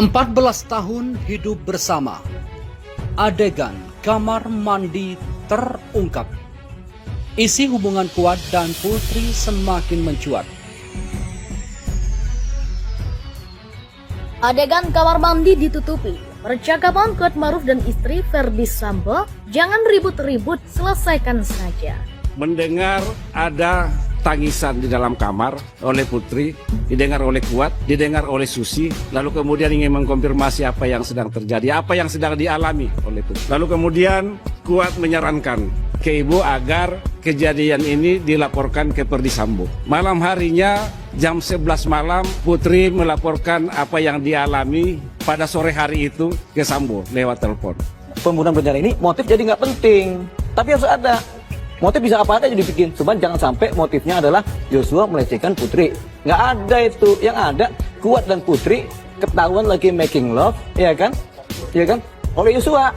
14 tahun hidup bersama. Adegan kamar mandi terungkap. Isi hubungan Kuat dan Putri semakin mencuat. Adegan kamar mandi ditutupi. Percakapan Kuat Maruf dan istri Ferdy Sambo, jangan ribut-ribut, selesaikan saja. Mendengar ada tangisan di dalam kamar oleh Putri, didengar oleh Kuat, didengar oleh Susi, lalu kemudian ingin mengkonfirmasi apa yang sedang terjadi, apa yang sedang dialami oleh Putri. Lalu kemudian Kuat menyarankan ke ibu agar kejadian ini dilaporkan ke Ferdy Sambo. Malam harinya jam 11 malam Putri melaporkan apa yang dialami pada sore hari itu ke Sambo lewat telepon. Pembunuhan berencana ini motif jadi nggak penting, tapi harus ada. Motif bisa apa aja dibikin, cuman jangan sampai motifnya adalah Joshua melecehkan Putri. Nggak ada itu, yang ada Kuat dan Putri ketahuan lagi making love, ya kan? Oleh Joshua.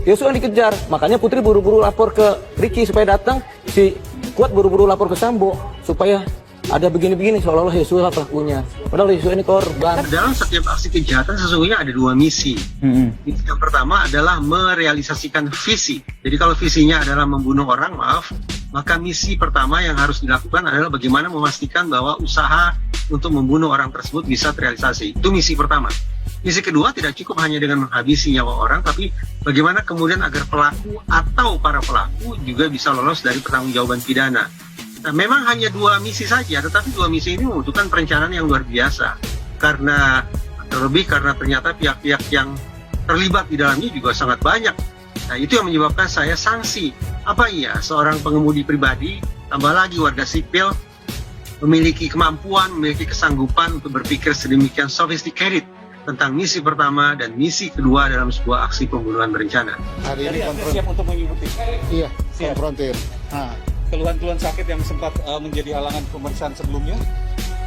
Joshua dikejar, makanya Putri buru-buru lapor ke Ricky supaya datang, si Kuat buru-buru lapor ke Sambo supaya ada begini-begini seolah-olah Joshua pelakunya. Padahal Joshua ini korban. Dalam setiap aksi kejahatan sesungguhnya ada dua misi. Misi yang pertama adalah merealisasikan visi. Jadi kalau visinya adalah membunuh orang, maka misi pertama yang harus dilakukan adalah bagaimana memastikan bahwa usaha untuk membunuh orang tersebut bisa terrealisasi. Itu misi pertama. Misi kedua tidak cukup hanya dengan menghabisi nyawa orang, tapi bagaimana kemudian agar pelaku atau para pelaku juga bisa lolos dari pertanggungjawaban pidana. Nah, memang hanya dua misi saja, tetapi dua misi ini membutuhkan perencanaan yang luar biasa. Karena terlebih karena ternyata pihak-pihak yang terlibat di dalamnya juga sangat banyak. Nah, itu yang menyebabkan saya sanksi. Apa iya seorang pengemudi pribadi, tambah lagi warga sipil, memiliki kemampuan, memiliki kesanggupan untuk berpikir sedemikian sophisticated tentang misi pertama dan misi kedua dalam sebuah aksi pembunuhan berencana. Hari ini siap untuk mengikuti. Iya, siap. konfrontir. Keluhan-keluhan sakit yang sempat menjadi halangan pemeriksaan sebelumnya?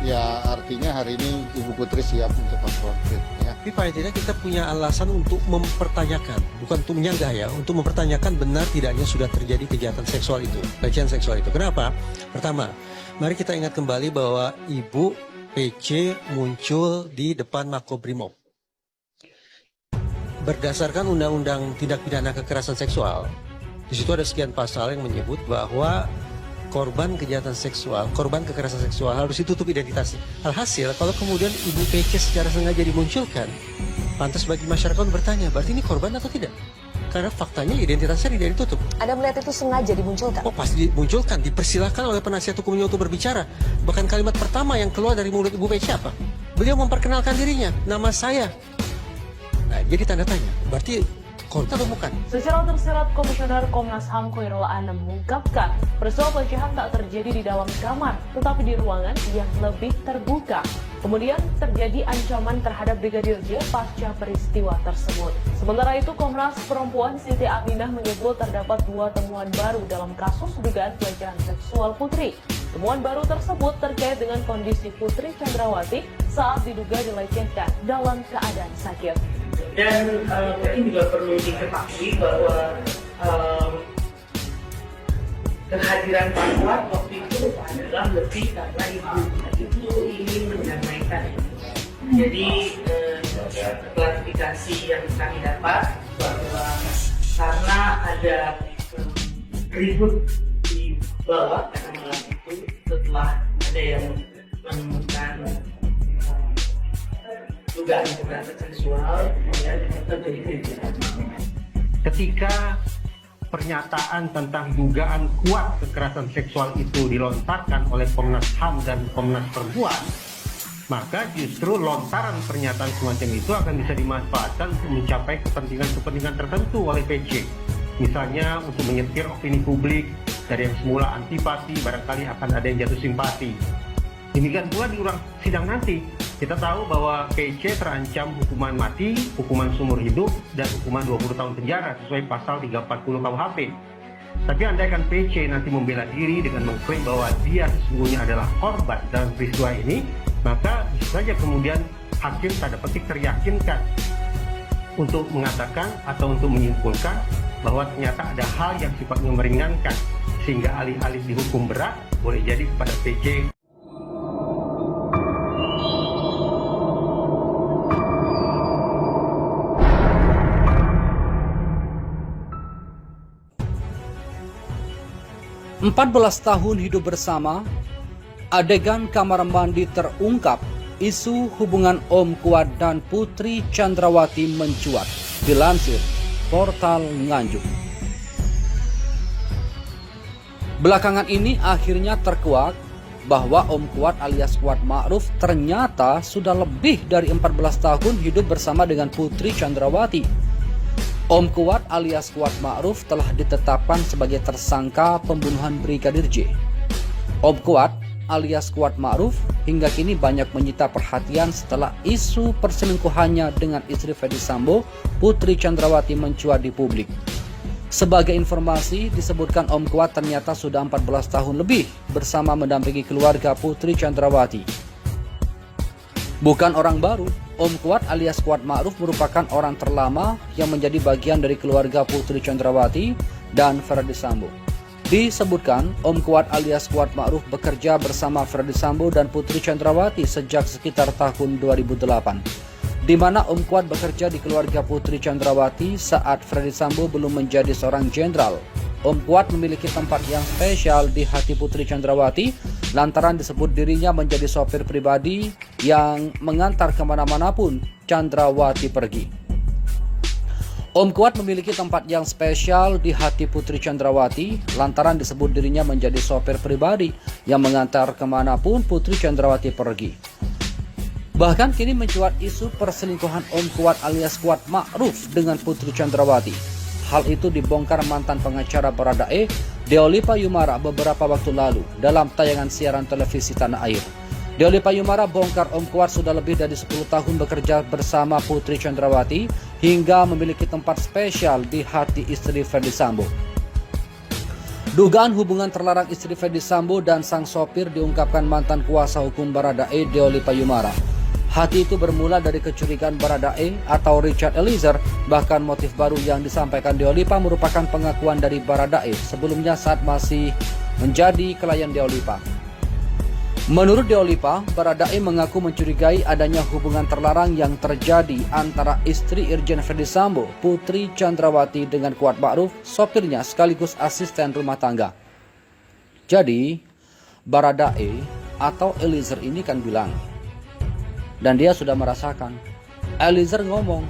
Ya, artinya hari ini Ibu Putri siap untuk konfrontir. Ya. Tapi paling tidak kita punya alasan untuk mempertanyakan, bukan untuk menyanggah ya, untuk mempertanyakan benar tidaknya sudah terjadi kejahatan seksual itu, pelecehan seksual itu. Kenapa? Pertama, mari kita ingat kembali bahwa Ibu PC muncul di depan Makobrimob. Berdasarkan Undang-Undang Tindak Pidana Kekerasan Seksual, di situ ada sekian pasal yang menyebut bahwa korban kejahatan seksual, korban kekerasan seksual harus ditutup identitasnya. Alhasil, kalau kemudian Ibu PC secara sengaja dimunculkan, pantas bagi masyarakat bertanya, berarti ini korban atau tidak? Karena faktanya identitasnya tidak ditutup. Anda melihat itu sengaja dimunculkan? Oh, pasti dimunculkan, dipersilahkan oleh penasihat hukumnya untuk berbicara. Bahkan kalimat pertama yang keluar dari mulut Ibu PC apa? Beliau memperkenalkan dirinya, nama saya. Nah, jadi tanda tanya, berarti korban atau bukan? Secara tersirat, Komisioner Komnas HAM Khoirul Anam mengungkapkan peristiwa pelecehan tak terjadi di dalam kamar, tetapi di ruangan yang lebih terbuka. Kemudian terjadi ancaman terhadap Brigadir J pasca peristiwa tersebut. Sementara itu, Komnas Perempuan Siti Aminah menyebut terdapat dua temuan baru dalam kasus dugaan pelecehan seksual Putri. Temuan baru tersebut terkait dengan kondisi Putri Chandrawati saat diduga dilecehkan dalam keadaan sakit. Dan mungkin juga perlu diketahui bahwa kehadiran Pak Kuat waktu itu adalah lebih karena ibu ingin mendamaikan. Jadi klarifikasi yang kami dapat bahwa karena ada ribut di bawah karena malam itu setelah ada yang menemukan dugaan kekerasan seksual, terjadi keributan. Ketika pernyataan tentang dugaan kuat kekerasan seksual itu dilontarkan oleh Komnas HAM dan Komnas Perempuan, maka justru lontaran pernyataan semacam itu akan bisa dimanfaatkan untuk mencapai kepentingan-kepentingan tertentu oleh PC. Misalnya untuk menyetir opini publik, dari yang semula antipati, barangkali akan ada yang jatuh simpati. Demikian pula di ruang sidang nanti, kita tahu bahwa PC terancam hukuman mati, hukuman seumur hidup, dan hukuman 20 tahun penjara sesuai pasal 340 KUHP. Tapi andaikan PC nanti membela diri dengan mengklaim bahwa dia sesungguhnya adalah korban dalam peristiwa ini, maka bisa saja kemudian hakim tanda petik teryakinkan untuk mengatakan atau untuk menyimpulkan bahwa ternyata ada hal yang sifatnya meringankan, sehingga alih-alih dihukum berat, boleh jadi kepada PC 14 tahun hidup bersama, adegan kamar mandi terungkap, isu hubungan Om Kuat dan Putri Chandrawati mencuat, dilansir Portal Nganjuk. Belakangan ini akhirnya terkuak bahwa Om Kuat alias Kuat Ma'ruf ternyata sudah lebih dari 14 tahun hidup bersama dengan Putri Chandrawati. Om Kuat alias Kuat Ma'ruf telah ditetapkan sebagai tersangka pembunuhan Brigadir J. Om Kuat alias Kuat Ma'ruf hingga kini banyak menyita perhatian setelah isu perselingkuhannya dengan istri Ferdi Sambo, Putri Chandrawati mencuat di publik. Sebagai informasi, disebutkan Om Kuat ternyata sudah 14 tahun lebih bersama mendampingi keluarga Putri Chandrawati. Bukan orang baru, Om Kuat alias Kuat Ma'ruf merupakan orang terlama yang menjadi bagian dari keluarga Putri Chandrawati dan Ferdi Sambo. Disebutkan Om Kuat alias Kuat Ma'ruf bekerja bersama Ferdi Sambo dan Putri Chandrawati sejak sekitar tahun 2008, di mana Om Kuat bekerja di keluarga Putri Chandrawati saat Ferdi Sambo belum menjadi seorang jenderal. Om Kuat memiliki tempat yang spesial di hati Putri Chandrawati lantaran disebut dirinya menjadi sopir pribadi yang mengantar kemana-mana pun Chandrawati pergi. Om Kuat memiliki tempat yang spesial di hati Putri Chandrawati lantaran disebut dirinya menjadi sopir pribadi yang mengantar kemanapun Putri Chandrawati pergi. Bahkan kini mencuat isu perselingkuhan Om Kuat alias Kuat Ma'ruf dengan Putri Chandrawati. Hal itu dibongkar mantan pengacara Baradae, Deoli Payumara beberapa waktu lalu dalam tayangan siaran televisi Tanah Air. Deoli Payumara bongkar Om Kuat sudah lebih dari 10 tahun bekerja bersama Putri Chandrawati hingga memiliki tempat spesial di hati istri Ferdi Sambo. Dugaan hubungan terlarang istri Ferdi Sambo dan sang sopir diungkapkan mantan kuasa hukum Baradae, Deoli Payumara. Hati itu bermula dari kecurigaan Baradae atau Richard Eliezer, bahkan motif baru yang disampaikan Deolipa merupakan pengakuan dari Baradae sebelumnya saat masih menjadi klien Deolipa. Menurut Deolipa, Baradae mengaku mencurigai adanya hubungan terlarang yang terjadi antara istri Irjen Ferdi Sambo, Putri Chandrawati dengan Kuat Ma'ruf, sopirnya sekaligus asisten rumah tangga. Jadi, Baradae atau Eliezer ini kan bilang, dan dia sudah merasakan. Eliezer ngomong,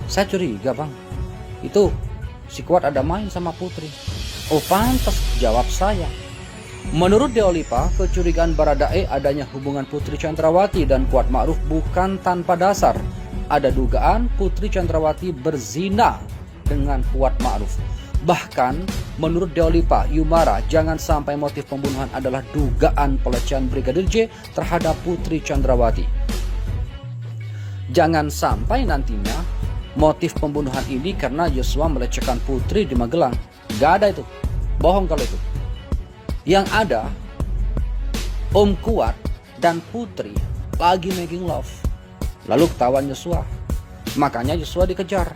saya curiga bang, itu si Kuat ada main sama Putri. Oh pantas, jawab saya. Menurut Deolipa, kecurigaan Baradae adanya hubungan Putri Chandrawati dan Kuat Ma'ruf bukan tanpa dasar. Ada dugaan Putri Chandrawati berzina dengan Kuat Ma'ruf. Bahkan menurut Deolipa Yumara, jangan sampai motif pembunuhan adalah dugaan pelecehan Brigadir J terhadap Putri Chandrawati. Jangan sampai nantinya motif pembunuhan ini karena Yosua melecehkan Putri di Magelang. Gak ada itu. Bohong kalau itu. Yang ada, Om Kuat dan Putri lagi making love. Lalu ketahuan Yosua. Makanya Yosua dikejar.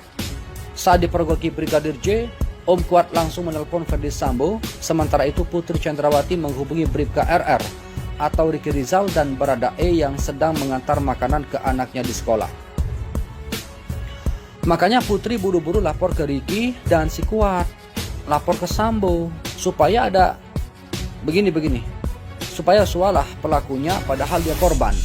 Saat dipergoki Brigadir J, Om Kuat langsung menelpon Ferdi Sambo. Sementara itu Putri Chandrawati menghubungi Bribka RR atau Ricky Rizal dan Baradae yang sedang mengantar makanan ke anaknya di sekolah. Makanya Putri buru-buru lapor ke Ricky dan si Kuat, lapor ke Sambo supaya ada begini-begini, supaya Sualah pelakunya padahal dia korban.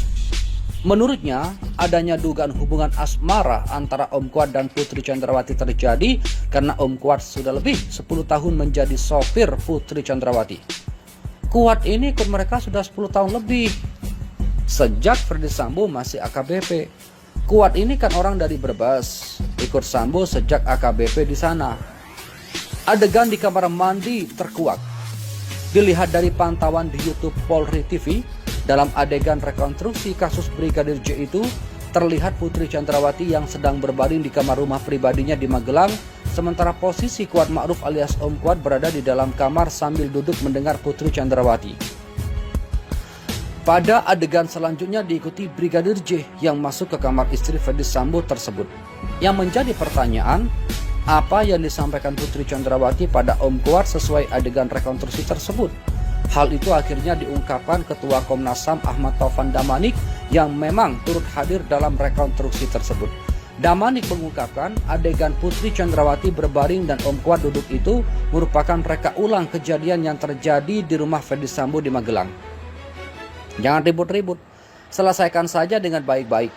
Menurutnya adanya dugaan hubungan asmara antara Om Kuat dan Putri Chandrawati terjadi karena Om Kuat sudah lebih 10 tahun menjadi sopir Putri Chandrawati. Kuat ini ikut mereka sudah 10 tahun lebih. Sejak Ferdi Sambo masih AKBP. Kuat ini kan orang dari Brebes, ikut Sambo sejak AKBP di sana. Adegan di kamar mandi terkuak. Dilihat dari pantauan di YouTube Polri TV, dalam adegan rekonstruksi kasus Brigadir J itu, terlihat Putri Chandrawati yang sedang berbaring di kamar rumah pribadinya di Magelang, sementara posisi Kuat Ma'ruf alias Om Kuat berada di dalam kamar sambil duduk mendengar Putri Chandrawati. Pada adegan selanjutnya diikuti Brigadir J yang masuk ke kamar istri Ferdi Sambo tersebut. Yang menjadi pertanyaan, apa yang disampaikan Putri Chandrawati pada Om Kuat sesuai adegan rekonstruksi tersebut? Hal itu akhirnya diungkapkan Ketua Komnas HAM Ahmad Taufan Damanik yang memang turut hadir dalam rekonstruksi tersebut. Damanik mengungkapkan adegan Putri Chandrawati berbaring dan Om Kuat duduk itu merupakan reka ulang kejadian yang terjadi di rumah Ferdi Sambo di Magelang. Jangan ribut-ribut, selesaikan saja dengan baik-baik.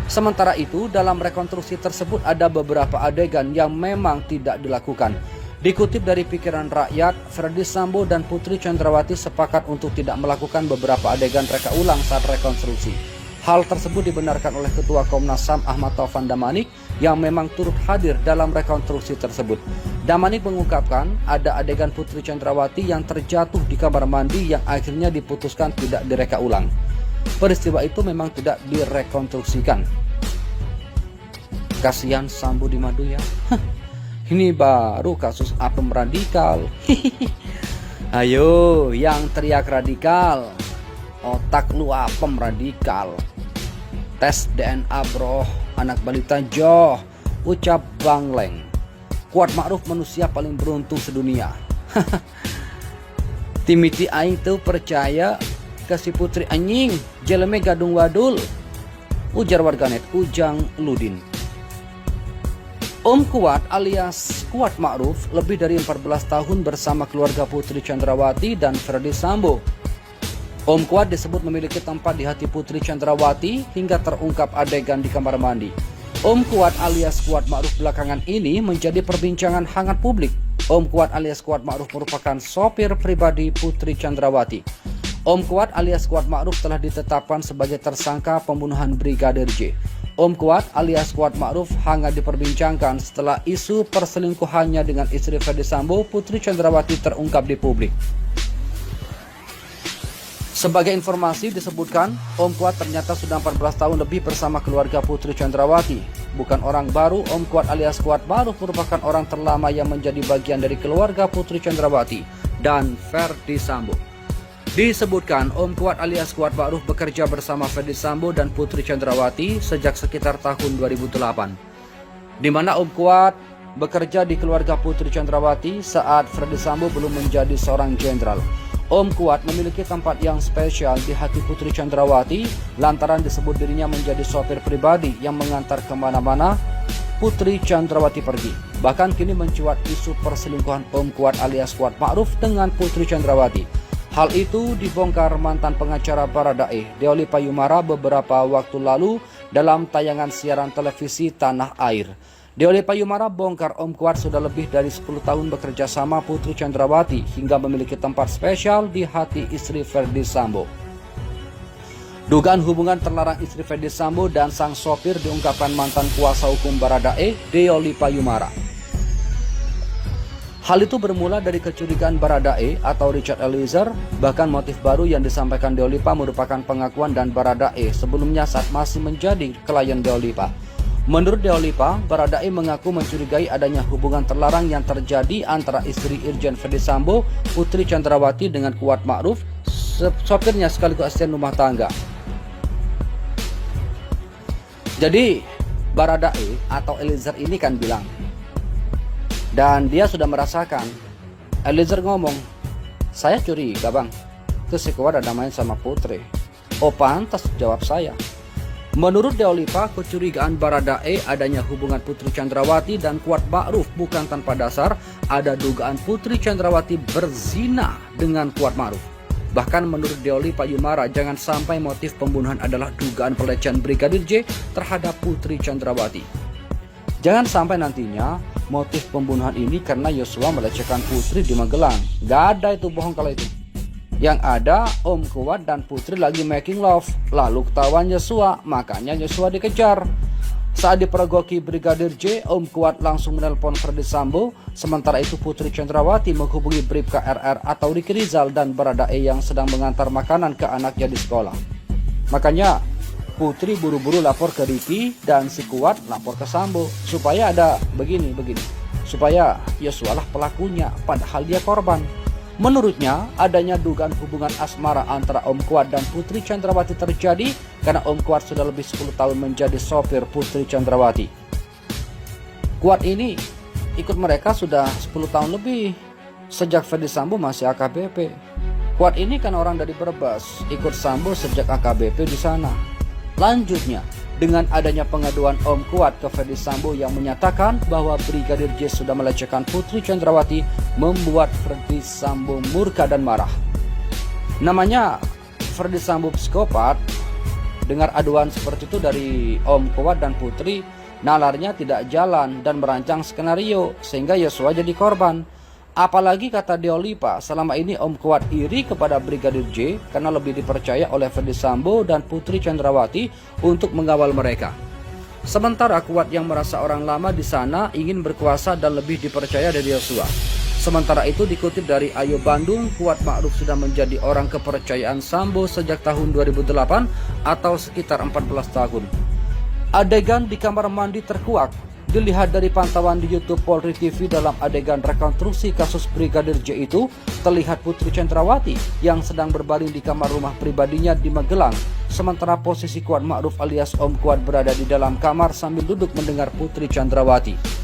Sementara itu, dalam rekonstruksi tersebut ada beberapa adegan yang memang tidak dilakukan. Dikutip dari pikiran rakyat, Ferdi Sambo dan Putri Chandrawati sepakat untuk tidak melakukan beberapa adegan reka ulang saat rekonstruksi. Hal tersebut dibenarkan oleh Ketua Komnas HAM Ahmad Taufan Damanik yang memang turut hadir dalam rekonstruksi tersebut. Damanik mengungkapkan ada adegan Putri Chandrawati yang terjatuh di kamar mandi yang akhirnya diputuskan tidak direka ulang. Peristiwa itu memang tidak direkonstruksikan. Kasihan Sambo di Madu ya. Ini baru kasus apem radikal. Ayo yang teriak radikal, otak lu apem radikal. Tes DNA bro, anak balita joh, ucap Bang Leng. Kuat Ma'ruf manusia paling beruntung sedunia. Timiti aing tuh percaya ke si Putri anjing, jeleme gadung wadul. Ujar warganet Ujang Ludin. Om Kuat alias Kuat Ma'ruf lebih dari 14 tahun bersama keluarga Putri Chandrawati dan Ferdi Sambo. Om Kuat disebut memiliki tempat di hati Putri Chandrawati hingga terungkap adegan di kamar mandi. Om Kuat alias Kuat Ma'ruf belakangan ini menjadi perbincangan hangat publik. Om Kuat alias Kuat Ma'ruf merupakan sopir pribadi Putri Chandrawati. Om Kuat alias Kuat Ma'ruf telah ditetapkan sebagai tersangka pembunuhan Brigadir J. Om Kuat alias Kuat Ma'ruf hangat diperbincangkan setelah isu perselingkuhannya dengan istri Ferdi Sambo, Putri Chandrawati terungkap di publik. Sebagai informasi disebutkan, Om Kuat ternyata sudah 14 tahun lebih bersama keluarga Putri Chandrawati. Bukan orang baru, Om Kuat alias Kuat Ma'ruf merupakan orang terlama yang menjadi bagian dari keluarga Putri Chandrawati dan Ferdi Sambo. Disebutkan, Om Kuat alias Kuat Ma'ruf bekerja bersama Ferdi Sambo dan Putri Chandrawati sejak sekitar tahun 2008. Di mana Om Kuat bekerja di keluarga Putri Chandrawati saat Ferdi Sambo belum menjadi seorang jenderal. Om Kuat memiliki tempat yang spesial di hati Putri Chandrawati lantaran disebut dirinya menjadi sopir pribadi yang mengantar kemana-mana Putri Chandrawati pergi. Bahkan kini mencuat isu perselingkuhan Om Kuat alias Kuat Ma'ruf dengan Putri Chandrawati. Hal itu dibongkar mantan pengacara Baradae, Deoli Payumara beberapa waktu lalu dalam tayangan siaran televisi Tanah Air. Deoli Payumara bongkar Om Kuat sudah lebih dari 10 tahun bekerja sama Putri Chandrawati hingga memiliki tempat spesial di hati istri Ferdi Sambo. Dugaan hubungan terlarang istri Ferdi Sambo dan sang sopir diungkapkan mantan kuasa hukum Baradae, Deoli Payumara. Hal itu bermula dari kecurigaan Baradae atau Richard Eliezer, bahkan motif baru yang disampaikan Deolipa merupakan pengakuan dan Baradae sebelumnya saat masih menjadi klien Deolipa. Menurut Deolipa, Baradae mengaku mencurigai adanya hubungan terlarang yang terjadi antara istri Irjen Ferdi Sambo, Putri Chandrawati dengan Kuat Ma'ruf, sopirnya sekaligus asisten rumah tangga. Jadi, Baradae atau Eliezer ini kan bilang, dan dia sudah merasakan. Eliezer ngomong, saya curiga bang, terus si Kuat ada main sama Putri. Oh pantas, jawab saya. Menurut Deolipa, kecurigaan Baradae adanya hubungan Putri Chandrawati dan Kuat Ma'ruf bukan tanpa dasar. Ada dugaan Putri Chandrawati berzina dengan Kuat Ma'ruf. Bahkan menurut Deoli Payumara, jangan sampai motif pembunuhan adalah dugaan pelecehan Brigadir J terhadap Putri Chandrawati. Jangan sampai nantinya motif pembunuhan ini karena Yosua melecehkan Putri di Magelang. Gak ada itu, bohong kalau itu. Yang ada Om Kuat dan Putri lagi making love, lalu ketahuan Yosua, makanya Yosua dikejar. Saat dipergoki Brigadir J, Om Kuat langsung menelpon Ferdi Sambo. Sementara itu Putri Chandrawati menghubungi Bribka RR atau Ricky Rizal dan Baradae yang sedang mengantar makanan ke anaknya di sekolah. Makanya Putri buru-buru lapor ke Ricky dan si Kuat lapor ke Sambo supaya ada begini, supaya Yosua lah pelakunya padahal dia korban. Menurutnya, adanya dugaan hubungan asmara antara Om Kuat dan Putri Chandrawati terjadi karena Om Kuat sudah lebih 10 tahun menjadi sopir Putri Chandrawati. Kuat ini ikut mereka sudah 10 tahun lebih, sejak Ferdi Sambo masih AKBP. Kuat ini kan orang dari Brebes, ikut Sambo sejak AKBP di sana. Lanjutnya, dengan adanya pengaduan Om Kuat ke Ferdi Sambo yang menyatakan bahwa Brigadir J sudah melecehkan Putri Chandrawati, membuat Ferdi Sambo murka dan marah. Namanya Ferdi Sambo psikopat. Dengar aduan seperti itu dari Om Kuat dan Putri, nalarnya tidak jalan dan merancang skenario sehingga Yosua jadi korban. Apalagi kata Deolipa, selama ini Om Kuat iri kepada Brigadir J karena lebih dipercaya oleh Ferdi Sambo dan Putri Chandrawati untuk mengawal mereka. Sementara Kuat yang merasa orang lama di sana ingin berkuasa dan lebih dipercaya dari Yosua. Sementara itu dikutip dari Ayo Bandung, Kuat Ma'ruf sudah menjadi orang kepercayaan Sambo sejak tahun 2008 atau sekitar 14 tahun. Adegan di kamar mandi terkuak dilihat dari pantauan di YouTube Polri TV. Dalam adegan rekonstruksi kasus Brigadir J itu, terlihat Putri Chandrawati yang sedang berbaring di kamar rumah pribadinya di Magelang. Sementara posisi Kuat Ma'ruf alias Om Kuat berada di dalam kamar sambil duduk mendengar Putri Chandrawati.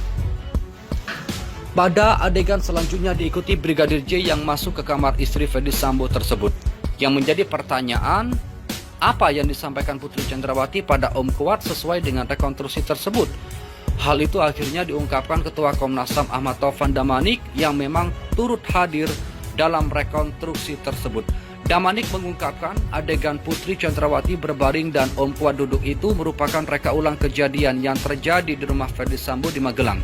Pada adegan selanjutnya diikuti Brigadir J yang masuk ke kamar istri Ferdi Sambo tersebut. Yang menjadi pertanyaan, apa yang disampaikan Putri Chandrawati pada Om Kuat sesuai dengan rekonstruksi tersebut? Hal itu akhirnya diungkapkan Ketua Komnas HAM Ahmad Taufan Damanik yang memang turut hadir dalam rekonstruksi tersebut. Damanik mengungkapkan adegan Putri Chandrawati berbaring dan Om Kuat duduk itu merupakan reka ulang kejadian yang terjadi di rumah Ferdi Sambo di Magelang.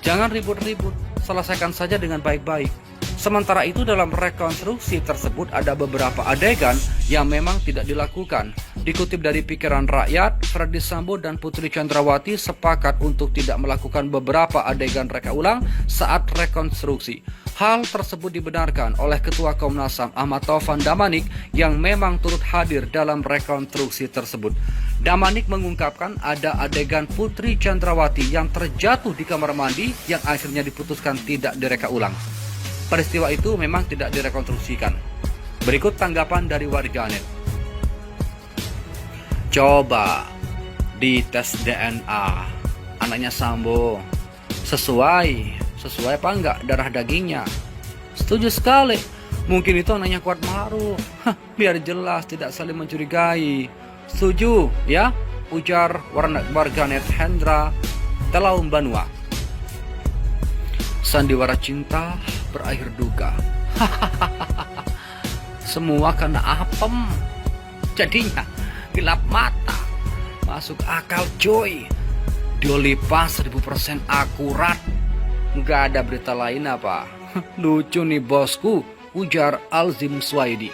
Jangan ribut-ribut, selesaikan saja dengan baik-baik. Sementara itu dalam rekonstruksi tersebut ada beberapa adegan yang memang tidak dilakukan. Dikutip dari Pikiran Rakyat, Ferdi Sambo dan Putri Chandrawati sepakat untuk tidak melakukan beberapa adegan reka ulang saat rekonstruksi. Hal tersebut dibenarkan oleh Ketua Komnas HAM Ahmad Taufan Damanik yang memang turut hadir dalam rekonstruksi tersebut. Damanik mengungkapkan ada adegan Putri Chandrawati yang terjatuh di kamar mandi yang akhirnya diputuskan tidak direka ulang. Peristiwa itu memang tidak direkonstruksikan. Berikut tanggapan dari warganet. Coba dites DNA anaknya Sambo. Sesuai apa enggak darah dagingnya? Setuju sekali. Mungkin itu anaknya Kuat Ma'ruf. Biar jelas tidak saling mencurigai. Setuju ya? Ujar warganet Hendra Telaum Banua. Sandiwara cinta berakhir duka. Semua karena apem. Jadinya gelap mata. Masuk akal coy. Deolipa 1000% akurat. Nggak ada berita lain apa? Lucu nih bosku, ujar Alzim Swaidi.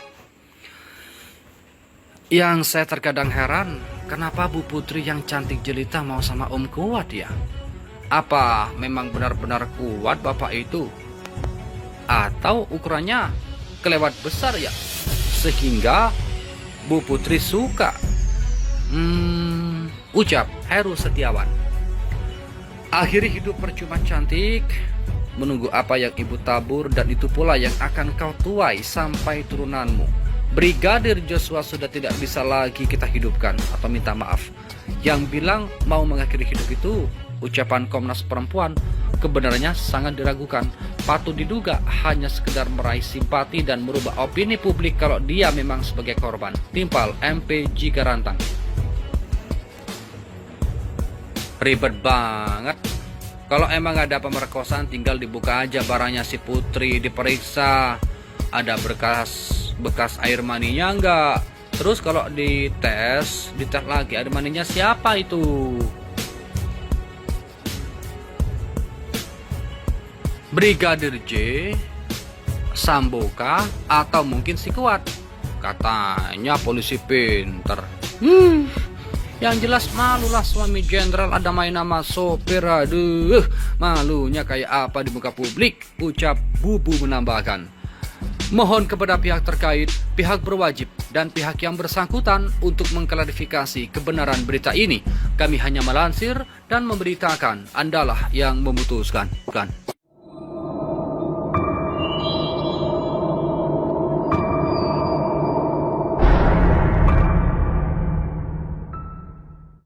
Yang saya terkadang heran, kenapa Bu Putri yang cantik jelita mau sama Om Kuat ya? Apa memang benar-benar kuat bapak itu? Atau ukurannya kelewat besar ya? Sehingga Bu Putri suka. Ucap Heru Setiawan. Akhiri hidup percuma cantik, menunggu apa yang ibu tabur dan itu pula yang akan kau tuai sampai turunanmu. Brigadir Joshua sudah tidak bisa lagi kita hidupkan atau minta maaf. Yang bilang mau mengakhiri hidup itu ucapan Komnas Perempuan, kebenarannya sangat diragukan. Patut diduga hanya sekedar meraih simpati dan merubah opini publik kalau dia memang sebagai korban. Timpal MP Jigarantang. Ribet banget. Kalau emang ada pemerkosaan tinggal dibuka aja barangnya si Putri, diperiksa. Ada bekas air maninya enggak? Terus kalau dites lagi air maninya siapa itu? Brigadir J, Sambo kah? Atau mungkin si Kuat? Katanya polisi pinter. Yang jelas malulah suami jenderal ada main nama sopir. Aduh, malunya kayak apa di muka publik, ucap Bubu menambahkan. Mohon kepada pihak terkait, pihak berwajib, dan pihak yang bersangkutan untuk mengklarifikasi kebenaran berita ini. Kami hanya melansir dan memberitakan, Andalah yang memutuskan. Bukan.